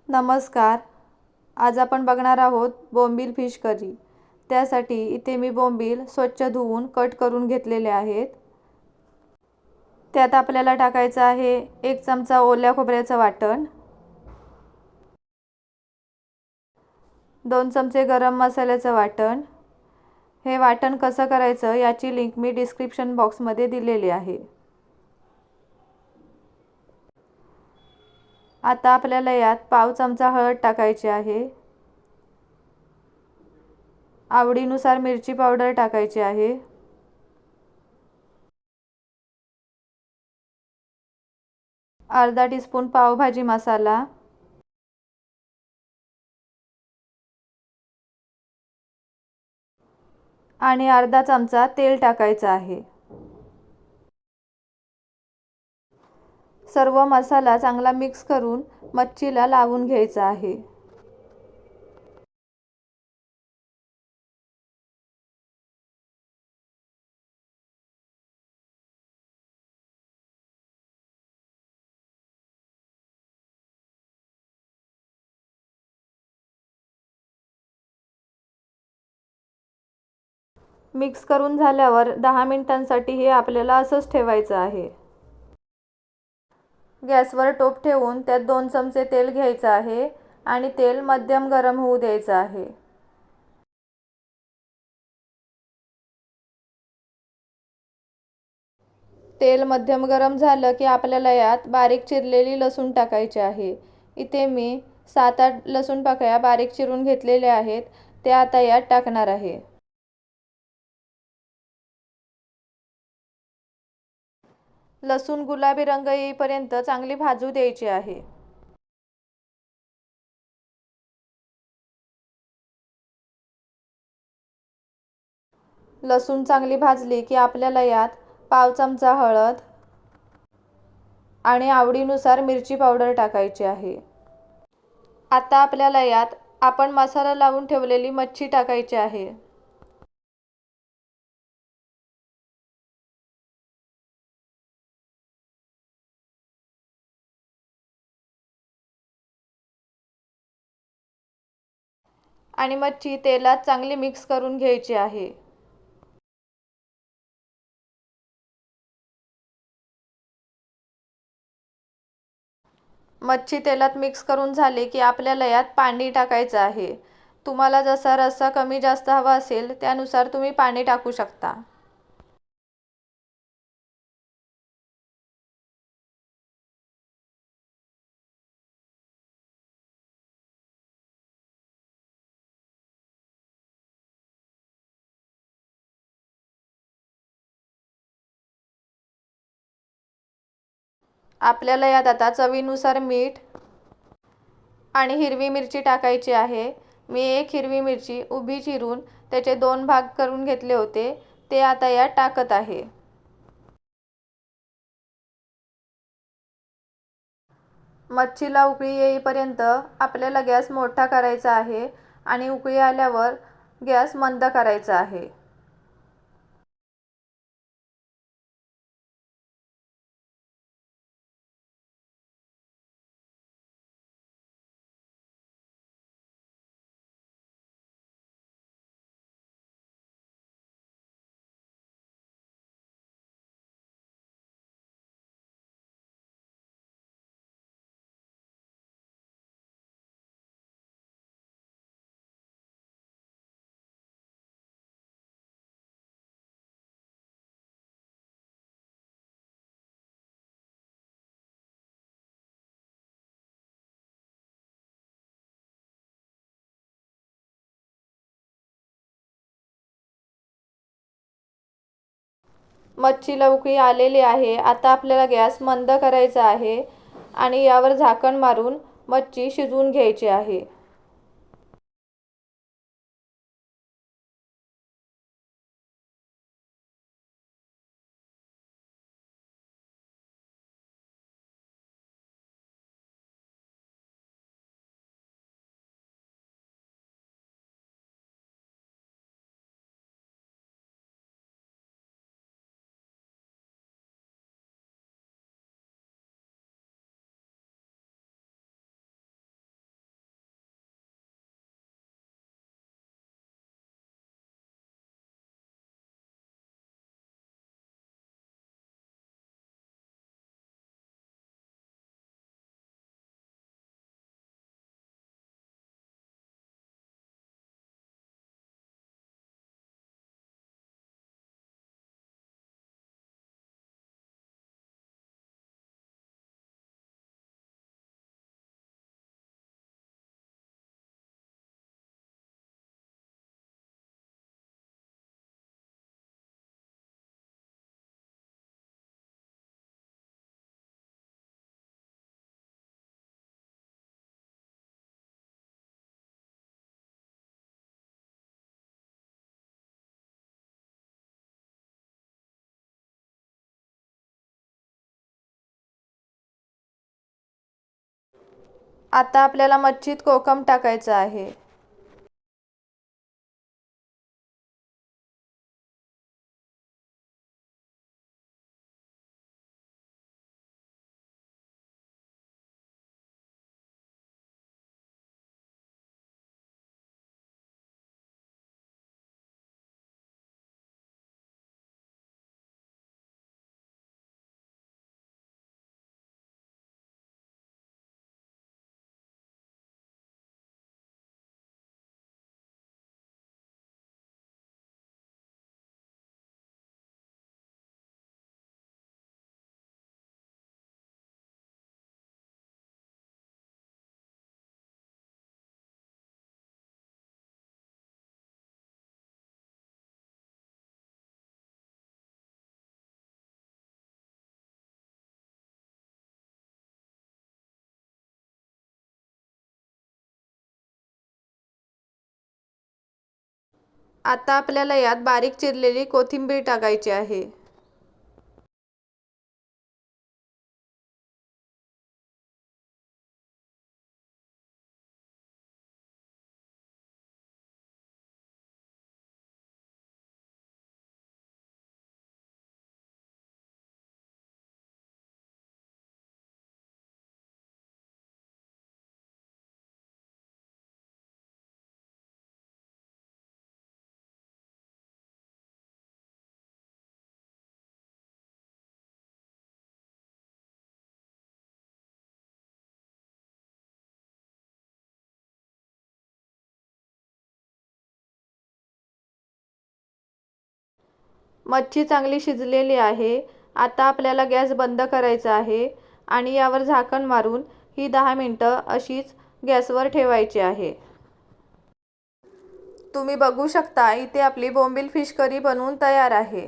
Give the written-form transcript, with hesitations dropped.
नमस्कार. आज आपण बघणार आहोत बोंबील फिश करी. त्यासाठी इथे मी बोंबील स्वच्छ धुवून कट करून घेतलेले आहेत. त्यात आपल्याला टाकायचं आहे 1 चमचा ओल्या खोबऱ्याचं वाटण, 2 चमचे गरम मसाल्याचं वाटण. हे वाटण कसं करायचं याची लिंक मी डिस्क्रिप्शन बॉक्समध्ये दिलेली आहे. आता आपल्याला यात पाव चमचा हळद टाकायची आहे. आवडीनुसार मिरची पावडर टाकायची आहे. अर्धा टीस्पून पावभाजी मसाला आणि अर्धा चमचा तेल टाकायचं आहे. सर्व मसाला चांगला मिक्स करून मच्छीला लावून घ्यायचा आहे. मिक्स करून झाल्यावर 10 मिनिटांसाठी हे आपल्याला असंच ठेवायचं आहे. गॅसवर टोप ठेवून त्यात 2 चमचे तेल घ्यायचं आहे आणि तेल मध्यम गरम होऊ द्यायचं आहे. तेल मध्यम गरम झालं की आपल्याला यात बारीक चिरलेली लसूण टाकायची आहे. इथे मी 7-8 लसूण पाकळ्या बारीक चिरून घेतलेल्या आहेत. ते आता यात टाकणार आहे. लसूण गुलाबी रंग येईपर्यंत चांगली भाजू द्यायची आहे. लसूण चांगली भाजली की आपल्याला यात पाव चमचा हळद आणि आवडीनुसार मिरची पावडर टाकायची आहे. आता आपल्याला यात आपण मसाला लावून ठेवलेली मच्छी टाकायची आहे. आणि मच्छी तेलात चांगली मिक्स करून घ्यायची आहे. मच्छी तेलात मिक्स करून झाली की आपल्याला यात पाणी टाकायचं आहे. तुम्हाला जसा रस्सा कमी जास्त हवा असेल त्यानुसार तुम्ही पाणी टाकू शकता. आपल्याला यात आता चवीनुसार मीठ आणि हिरवी मिरची टाकायची आहे. मी 1 हिरवी मिरची उभी चिरून त्याचे 2 भाग करून घेतले होते. ते आता यात टाकत आहे. मच्छीला उकळी येईपर्यंत आपल्याला गॅस मोठा करायचा आहे आणि उकळी आल्यावर गॅस मंद करायचा आहे. मच्छीला उकळी आलेली आहे. आता आपल्याला गॅस मंद करायचा आहे आणि यावर झाकण मारून मच्छी शिजवून घ्यायची आहे. आता आपल्याला मच्छीत कोकम टाकायचं आहे. आता आपल्याला यात बारीक चिरलेली कोथिंबीर टाकायची आहे. मच्छी चांगली शिजलेली आहे. आता आपल्याला गॅस बंद करायचा आहे आणि यावर झाकण मारून ही 10 मिनटं अशीच गॅसवर ठेवायची आहे. तुम्ही बघू शकता इथे आपली बोंबील फिश करी बनवून तयार आहे.